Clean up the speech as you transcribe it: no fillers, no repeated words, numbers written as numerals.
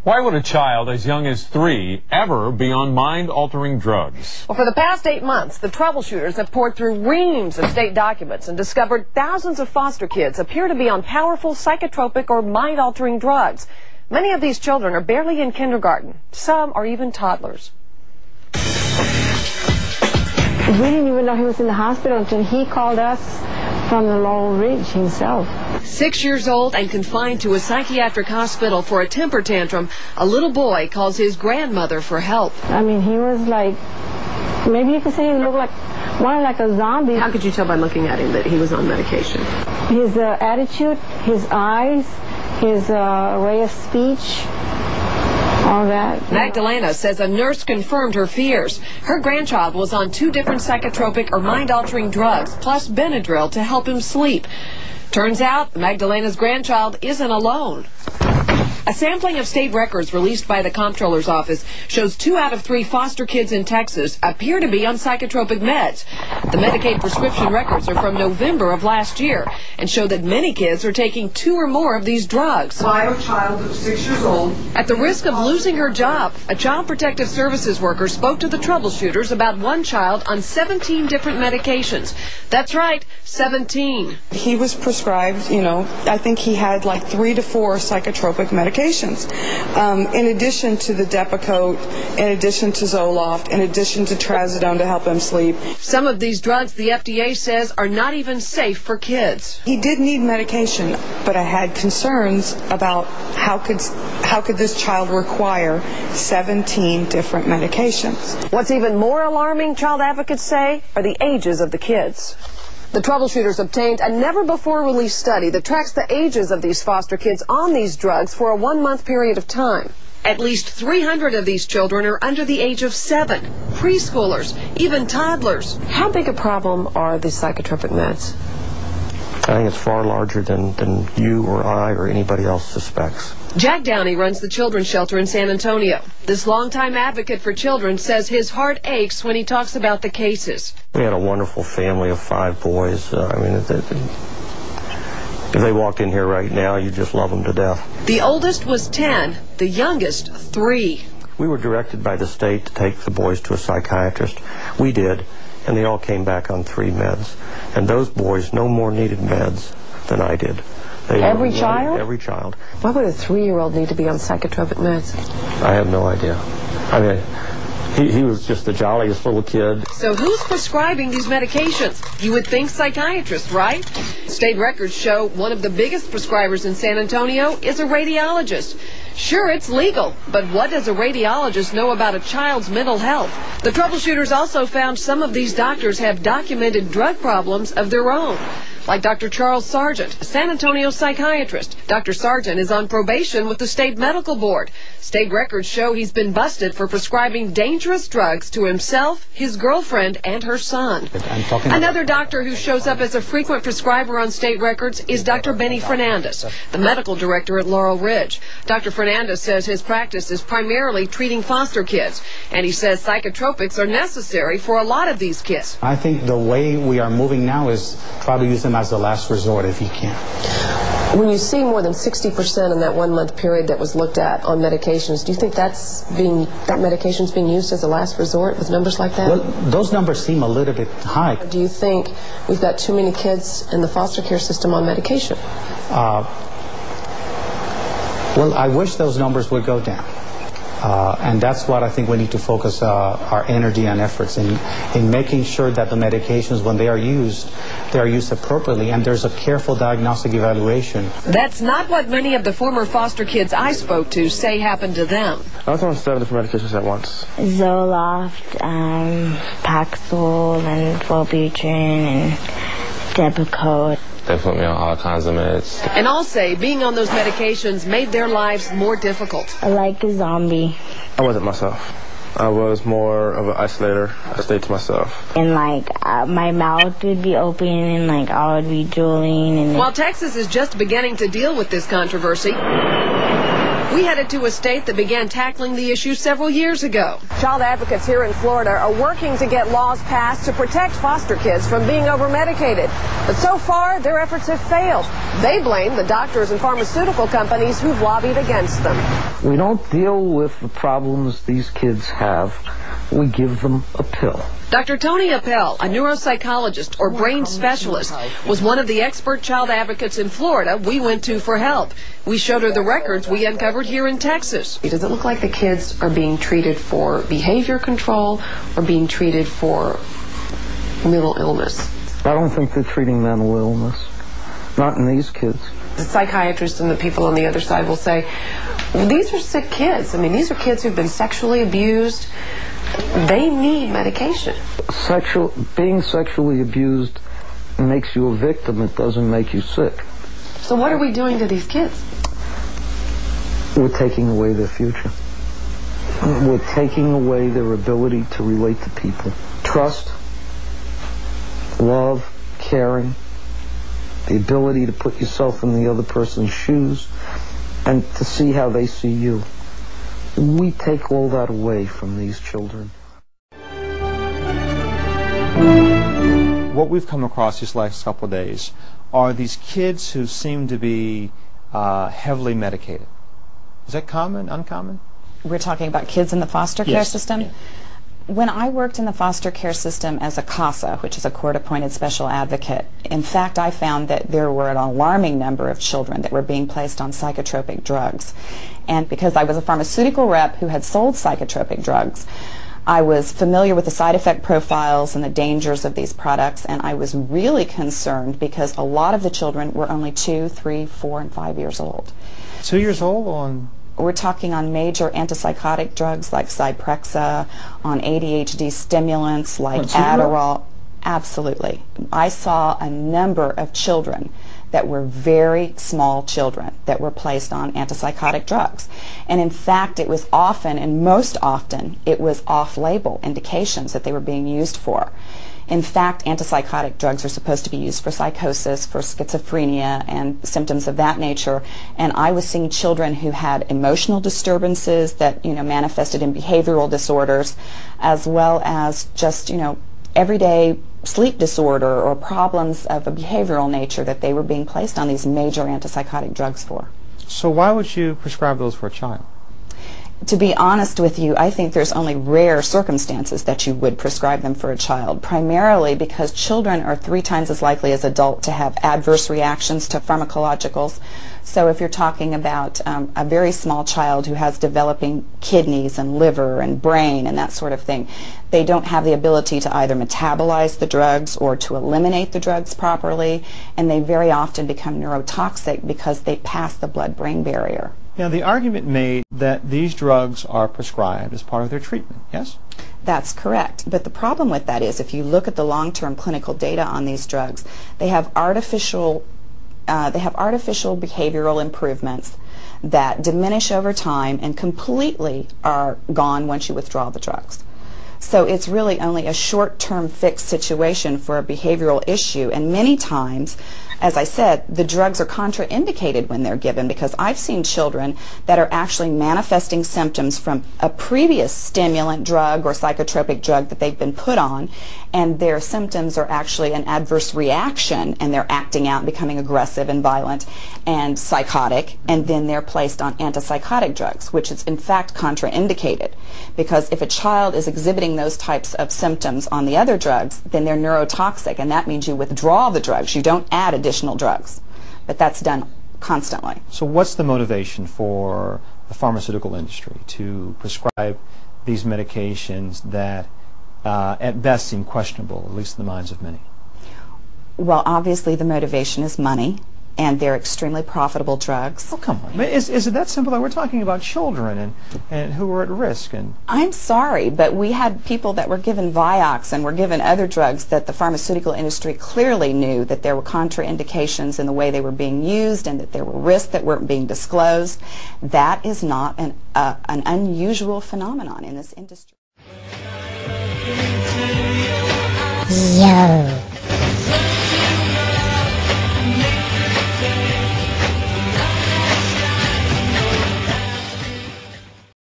Why would a child as young as 3 ever be on mind-altering drugs? Well, for the past 8 months, the troubleshooters have poured through reams of state documents and discovered thousands of foster kids appear to be on powerful psychotropic or mind-altering drugs. Many of these children are barely in kindergarten. Some are even toddlers. We didn't even know he was in the hospital until he called us from the Laurel Ridge himself. 6 years old and confined to a psychiatric hospital for a temper tantrum, a little boy calls his grandmother for help. I mean, he was like, maybe you could say he looked like more like a zombie. How could you tell by looking at him that he was on medication? His attitude, his eyes, his way of speech, all that. Magdalena says a nurse confirmed her fears. Her grandchild was on 2 different psychotropic or mind-altering drugs, plus Benadryl to help him sleep. Turns out Magdalena's grandchild isn't alone. A sampling of state records released by the Comptroller's Office shows 2 out of 3 foster kids in Texas appear to be on psychotropic meds. The Medicaid prescription records are from November of last year and show that many kids are taking 2 or more of these drugs. I have a child that's 6 years old. At the risk of losing her job, a Child Protective Services worker spoke to the troubleshooters about one child on 17 different medications. That's right, 17. He was prescribed, I think he had like 3 to 4 psychotropic medications. In addition to the Depakote, in addition to Zoloft, in addition to Trazodone to help him sleep. Some of these drugs, the FDA says, are not even safe for kids. He did need medication, but I had concerns about how could this child require 17 different medications. What's even more alarming, child advocates say, are the ages of the kids. The troubleshooters obtained a never-before-released study that tracks the ages of these foster kids on these drugs for a 1-month period of time. At least 300 of these children are under the age of 7, preschoolers, even toddlers. How big a problem are these psychotropic meds? I think it's far larger than you or I or anybody else suspects. Jack Downey runs the children's shelter in San Antonio. This longtime advocate for children says his heart aches when he talks about the cases. We had a wonderful family of 5 boys. If they walked in here right now, you'd just love them to death. The oldest was 10, the youngest 3. We were directed by the state to take the boys to a psychiatrist. We did, and they all came back on 3 meds. And those boys no more needed meds than I did. Every child? Every child. Why would a 3-year-old need to be on psychotropic meds? I have no idea. I mean, he was just the jolliest little kid. So who's prescribing these medications? You would think psychiatrists, right? State records show one of the biggest prescribers in San Antonio is a radiologist. Sure, it's legal, but what does a radiologist know about a child's mental health? The troubleshooters also found some of these doctors have documented drug problems of their own. Like Dr. Charles Sargent, a San Antonio psychiatrist. Dr. Sargent is on probation with the state medical board. State records show he's been busted for prescribing dangerous drugs to himself, his girlfriend, and her son. Another doctor who shows up as a frequent prescriber on state records is Dr. Benny Fernandez, the medical director at Laurel Ridge. Dr. Fernandez says his practice is primarily treating foster kids, and he says psychotropics are necessary for a lot of these kids. I think the way we are moving now is try to use them as a last resort if you can. When you see more than 60% in that 1-month period that was looked at on medications, do you think that medication's being used as a last resort with numbers like that? Well, those numbers seem a little bit high. Do you think we've got too many kids in the foster care system on medication? Well, I wish those numbers would go down. And that's what I think we need to focus our energy and efforts in making sure that the medications, when they are used appropriately, and there's a careful diagnostic evaluation. That's not what many of the former foster kids I spoke to say happened to them. I was on 7 different medications at once. Zoloft, Paxil, and Wellbutrin, and Depakote. They put me on all kinds of meds. And all say being on those medications made their lives more difficult. Like a zombie. I wasn't myself. I was more of an isolator. I stayed to myself. And my mouth would be open and I would be drooling. And while Texas is just beginning to deal with this controversy, We headed to a state that began tackling the issue several years ago. Child advocates here in Florida are working to get laws passed to protect foster kids from being over-medicated. But so far, their efforts have failed. They blame the doctors and pharmaceutical companies who've lobbied against them. We don't deal with the problems these kids have. We give them a pill. Dr. Tony Appel, a neuropsychologist or brain specialist, was one of the expert child advocates in Florida we went to for help. We showed her the records we uncovered here in Texas. Does it look like the kids are being treated for behavior control or being treated for mental illness? I don't think they're treating mental illness. Not in these kids. The psychiatrists and the people on the other side will say, well, these are sick kids. I mean, these are kids who've been sexually abused. They need medication. Being sexually abused makes you a victim. It doesn't make you sick. So what are we doing to these kids? We're taking away their future. We're taking away their ability to relate to people. Trust, love, caring, the ability to put yourself in the other person's shoes and to see how they see you. We take all that away from these children. What we've come across these last couple of days are these kids who seem to be heavily medicated. Is that common, uncommon? We're talking about kids in the foster care system? Yeah. When I worked in the foster care system as a CASA, which is a court-appointed special advocate, in fact, I found that there were an alarming number of children that were being placed on psychotropic drugs. And because I was a pharmaceutical rep who had sold psychotropic drugs, I was familiar with the side effect profiles and the dangers of these products, and I was really concerned because a lot of the children were only 2, 3, 4, and 5 years old. 2 years old on... We're talking on major antipsychotic drugs like Zyprexa, on ADHD stimulants like Adderall. Absolutely. I saw a number of children that were very small children that were placed on antipsychotic drugs. And in fact, it was often, and most often, it was off-label indications that they were being used for. In fact, antipsychotic drugs are supposed to be used for psychosis, for schizophrenia, and symptoms of that nature. And I was seeing children who had emotional disturbances that, manifested in behavioral disorders, as well as just, everyday sleep disorder or problems of a behavioral nature that they were being placed on these major antipsychotic drugs for. So why would you prescribe those for a child? To be honest with you, I think there's only rare circumstances that you would prescribe them for a child, primarily because children are 3 times as likely as adults to have adverse reactions to pharmacologicals. So if you're talking about a very small child who has developing kidneys and liver and brain and that sort of thing, they don't have the ability to either metabolize the drugs or to eliminate the drugs properly, and they very often become neurotoxic because they pass the blood-brain barrier. Now, the argument made that these drugs are prescribed as part of their treatment, yes? That's correct. But the problem with that is if you look at the long-term clinical data on these drugs, they have artificial behavioral improvements that diminish over time and completely are gone once you withdraw the drugs. So it's really only a short-term fixed situation for a behavioral issue, and many times, as I said, the drugs are contraindicated when they're given, because I've seen children that are actually manifesting symptoms from a previous stimulant drug or psychotropic drug that they've been put on, and their symptoms are actually an adverse reaction, and they're acting out, becoming aggressive and violent and psychotic, and then they're placed on antipsychotic drugs, which is in fact contraindicated, because if a child is exhibiting those types of symptoms on the other drugs, then they're neurotoxic, and that means you withdraw the drugs. You don't add additional drugs, but that's done constantly. So what's the motivation for the pharmaceutical industry to prescribe these medications that at best seem questionable, at least in the minds of many? Well, obviously the motivation is money, and they're extremely profitable drugs. Oh, come on. Is it that simple? We're talking about children and who are at risk. And I'm sorry, but we had people that were given Vioxx and were given other drugs that the pharmaceutical industry clearly knew that there were contraindications in the way they were being used and that there were risks that weren't being disclosed. That is not an unusual phenomenon in this industry. Yo.